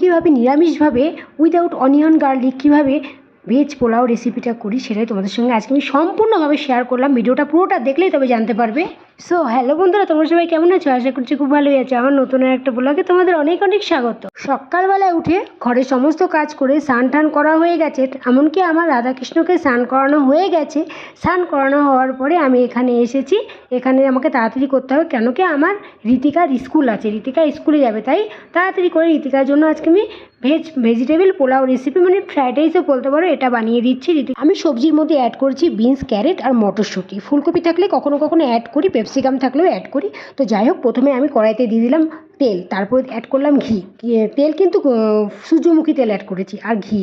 কীভাবে নিরামিষভাবে without onion garlic কীভাবে veg pulao রেসিপিটা করি সেটাই তোমাদের সঙ্গে আজকে আমি সম্পূর্ণভাবে শেয়ার করলাম। ভিডিওটা পুরোটা দেখলেই তবে জানতে পারবে। সো হ্যালো বন্ধুরা, তোমরা সবাই কেমন আছো? আশা করছি খুব ভালোই আছে। আমার নতুন একটা ব্লগে তোমাদের অনেক অনেক স্বাগত। সকালবেলায় উঠে ঘরের সমস্ত কাজ করে স্নান টান করা হয়ে গেছে, এমনকি আমার রাধাকৃষ্ণকে স্নান করানো হয়ে গেছে। স্নান করানো হওয়ার পরে আমি এখানে এসেছি। এখানে আমাকে তাড়াতাড়ি করতে হবে, কেন কি আমার ঋতিকার স্কুল আছে, ঋতিকা স্কুলে যাবে, তাই তাড়াতাড়ি করে ঋতিকার জন্য আজকে আমি ভেজিটেবল পোলাও রেসিপি মানে ফ্রাইড রাইসও বলতে পারো, এটা বানিয়ে দিচ্ছি। আমি সবজির মধ্যে অ্যাড করছি বিনস, ক্যারেট আর মটরশুঁটি। ফুলকপি থাকলে কখনো কখনো অ্যাড করি, ক্যাপসিকাম থাকলেও অ্যাড করি। তো যাই হোক, প্রথমে আমি কড়াইতে দিয়ে দিলাম তেল, তারপর অ্যাড করলাম ঘি। তেল কিন্তু সূর্যমুখী তেল অ্যাড করেছি, আর ঘি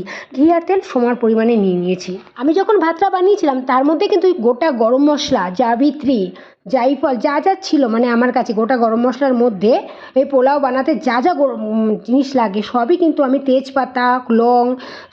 আর তেল সমান পরিমাণে নিয়ে নিয়েছি। আমি যখন ভাতটা বানিয়েছিলাম তার মধ্যে কিন্তু গোটা গরম মশলা, জাবিত্রী, জায়ফল যা যা ছিল মানে আমার কাছে গোটা গরম মশলার মধ্যে এই পোলাও বানাতে যা যা জিনিস লাগে সবই কিন্তু আমি তেজপাতা, লং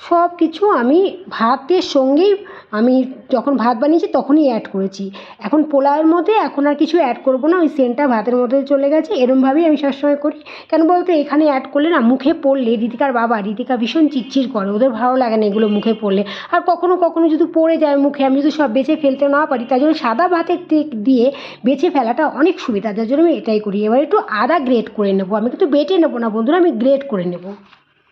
সব কিছু আমি ভাতের সঙ্গেই আমি যখন ভাত বানিয়েছি তখনই অ্যাড করেছি। এখন পোলাওয়ের মধ্যে এখন আর কিছু অ্যাড করবো না, ওই সেন্টটা ভাতের মধ্যে চলে গেছে। এরমভাবেই আমি সবসময় করি। কেন বলতে এখানে অ্যাড করলে না মুখে পড়লে ঋতিকা ভীষণ চিটচির করে, ওদের ভালো লাগে না এগুলো মুখে পড়লে। আর কখনো কখনো যদি পড়ে যায় মুখে, আমি যদি সব বেছে ফেলতে না পারি, তাই জন্য সাদা ভাতের দিয়ে বেছে ফেলাটা অনেক সুবিধা, যার জন্য আমি এটাই করি। এবার একটু আদা গ্রেট করে নেবো, আমি কিন্তু বেটে নেবো না বন্ধুরা, আমি গ্রেট করে নেবো।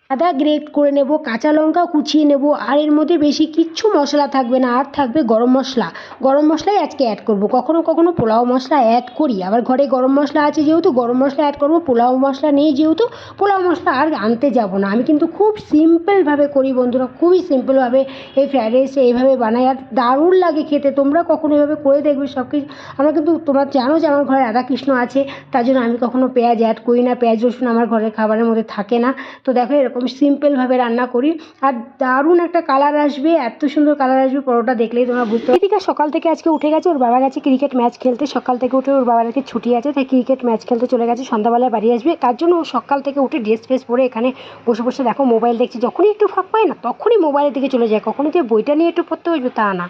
আদা গ্রেট করে নেব, কাঁচা লঙ্কা কুচিয়ে নেব, আর এর মধ্যে বেশি কিচ্ছু মশলা থাকবে না, আর থাকবে গরম মশলা। গরম মশলাই আজকে অ্যাড করব। কখনো কখনো পোলাও মশলা অ্যাড করি, আবার ঘরে গরম মশলা আছে যেহেতু গরম মশলা অ্যাড করব, পোলাও মশলা নেই যেহেতু পোলাও মশলা আর আনতে যাব না। আমি কিন্তু খুব সিম্পলভাবে করি বন্ধুরা, খুবই সিম্পলভাবে এই ফ্রাইড রাইসটা এইভাবে বানাই, আর দারুণ লাগে খেতে। তোমরা কখনো এভাবে করে দেখবে সব কিছু। আমরা কিন্তু তোমরা জানো যে আমার ঘরে রাধাকৃষ্ণ আছে, তার জন্য আমি কখনো পেঁয়াজ অ্যাড করি না, পেঁয়াজ রসুন আমার ঘরের খাবারের মধ্যে থাকে না। তো দেখো এরকম সিম্পলভাবে রান্না করি, আর দারুণ একটা কালার আসবে, এত সুন্দর কালার আসবে পরোটা দেখলেই তোমরা বুঝতে পারবে। ঋতিকা সকাল থেকে আজকে উঠে গেছে, ওর বাবা গেছে ক্রিকেট ম্যাচ খেলতে। সকাল থেকে উঠে ওর বাবার আজকে ছুটি আছে, তাই ক্রিকেট ম্যাচ খেলতে চলে গেছে, সন্ধ্যাবেলায় বাড়ি আসবে। তার জন্য ও সকাল থেকে উঠে ড্রেস ফ্রেস পরে এখানে বসে বসে দেখো মোবাইল দেখছে। যখনই একটু ফাঁক পায় না তখনই মোবাইলের দিকে চলে যায়, কখনই যে বইটা নিয়ে একটু পড়তে বসবে তা না,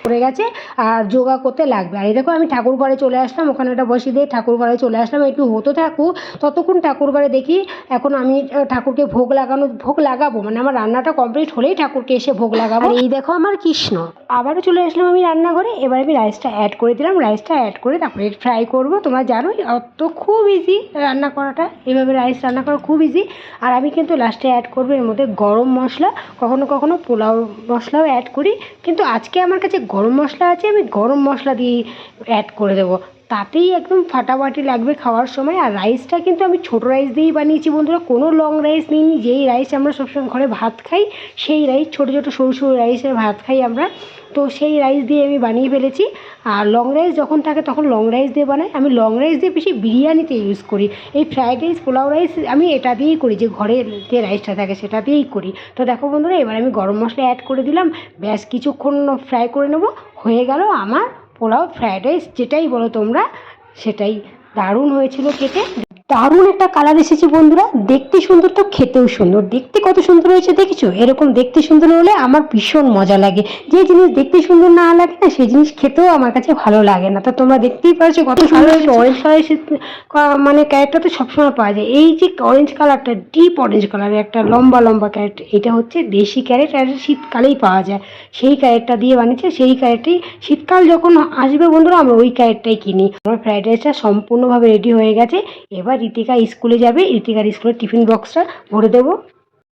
পড়ে গেছে আর যোগা করতে লাগবে। আর এই দেখো আমি ঠাকুর ঘরে চলে আসলাম, ওখানে একটা বসিয়ে দিয়ে ঠাকুর ঘরে চলে আসলাম। একটু হতে থাকুক ততক্ষণ ঠাকুর ঘরে দেখি। এখন আমি ঠাকুরকে ভোগ লাগাবো, মানে আমার রান্নাটা কমপ্লিট হলেই ঠাকুরকে এসে ভোগ লাগাবো। এই দেখো আমার কৃষ্ণ। আবারও চলে আসলাম আমি রান্নাঘরে। এবার আমি রাইসটা অ্যাড করে দিলাম, রাইসটা অ্যাড করে তারপরে ফ্রাই করবো। তোমরা জানোই তো খুব ইজি রান্না করাটা, এভাবে রাইস রান্না করা খুব ইজি। আর আমি কিন্তু লাস্টে অ্যাড করবো এর মধ্যে গরম মশলা, কখনো কখনো পোলাও মশলাও অ্যাড করি, কিন্তু আজকে আমার কাছে গরম মশলা আছে, আমি গরম মশলা দিয়ে অ্যাড করে দেবো, তাতেই একদম ফাটাফাটি লাগবে খাওয়ার সময়। আর রাইসটা কিন্তু আমি ছোটো রাইস দিয়েই বানিয়েছি বন্ধুরা, কোনো লং রাইস নিইনি। যেই রাইস আমরা সবসময় ঘরে ভাত খাই সেই রাইস, ছোটো ছোটো সরু সরু রাইসের ভাত খাই আমরা, তো সেই রাইস দিয়ে আমি বানিয়ে ফেলেছি। আর লং রাইস যখন থাকে তখন লং রাইস দিয়ে বানাই। আমি লং রাইস দিয়ে বেশি বিরিয়ানিতে ইউজ করি। এই ফ্রাইড রাইস, পোলাও রাইস আমি এটা দিয়েই করি, যে ঘরে যে রাইসটা থাকে সেটা দিয়েই করি। তো দেখো বন্ধুরা, এবার আমি গরম মশলা অ্যাড করে দিলাম, ব্যাস কিছুক্ষণ ফ্রাই করে নেবো, হয়ে গেল আমার পোলাও ফ্রাইড রাইস, যেটাই বলো তোমরা সেটাই। দারুণ হয়েছিল খেতে, দারুণ একটা কালার এসেছে বন্ধুরা, দেখতে সুন্দর তো খেতেও সুন্দর। দেখতে কত সুন্দর হয়েছে দেখেছো? এরকম দেখতে সুন্দর হলে আমার ভীষণ মজা লাগে। যে জিনিস দেখতে সুন্দর না লাগে না, সেই জিনিস খেতেও আমার কাছে ভালো লাগে না। তো তোমরা দেখতেই পারছো কত সুন্দর হয়েছে। অরেঞ্জ কালার মানে ক্যারেটটা তো সবসময় পাওয়া যায়। এই যে অরেঞ্জ কালারটা, ডিপ অরেঞ্জ কালারের একটা লম্বা লম্বা ক্যারেট, এটা হচ্ছে দেশি ক্যারেট, আর শীতকালেই পাওয়া যায়। সেই ক্যারেটটা দিয়ে বানিয়েছে, সেই ক্যারেটটাই শীতকাল যখন আসবে বন্ধুরা আমরা ওই ক্যারেটটাই কিনি। আমার ফ্রাইড রাইসটা সম্পূর্ণভাবে রেডি হয়ে গেছে। এবার ঋতিকা স্কুলে যাবে, ঋতিকার স্কুলের টিফিন বক্সটা ভরে দেবো।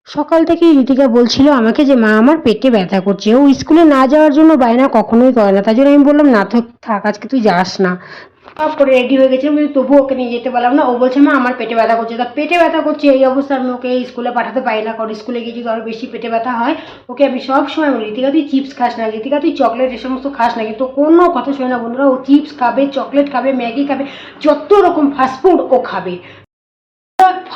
সকাল থেকে ঋতিকা বলছিল আমাকে যে মা আমার পেটে ব্যথা করছে, ও স্কুলে না যাওয়ার জন্য বায়না কখনোই করে না, তাই জন্য আমি বললাম না থাক আজকে তুই যাস না। তারপরে রেডি হয়ে গেছিলাম, কিন্তু তবুও ওকে নিয়ে যেতে পারলাম না। ও বলছে মা আমার পেটে ব্যথা করছে, তা পেটে ব্যথা করছে এই অবস্থা আমি ওকে স্কুলে পাঠাতে পারি না, কারণ স্কুলে গিয়ে যদি আরও বেশি পেটে ব্যথা হয়। ওকে আমি সব সময় বলি ঋতিকা তুই চিপস খাস না, ঋতিকা তুই চকলেট এ সমস্ত খাস না, কিন্তু কোনো কথা শোনে না বন্ধুরা। ও চিপস খাবে, চকলেট খাবে, ম্যাগি খাবে, যত রকম ফাস্টফুড ও খাবে।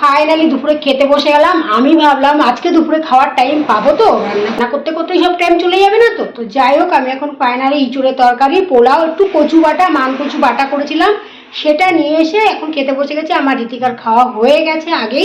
ফাইনালি দুপুরে খেতে বসে গেলাম। আমি ভাবলাম আজকে দুপুরে খাওয়ার টাইম পাবো তো, রান্না করতে করতে সব টাইম চলে যাবে না। তো যাই হোক, আমি এখন ফাইনালি ইঁচড়ের তরকারি, পোলাও, একটু কচু বাটা, মান কচু বাটা করেছিলাম, সেটা নিয়ে এসে এখন খেতে বসে গেছে। আমার ঋতিকার খাওয়া হয়ে গেছে আগেই।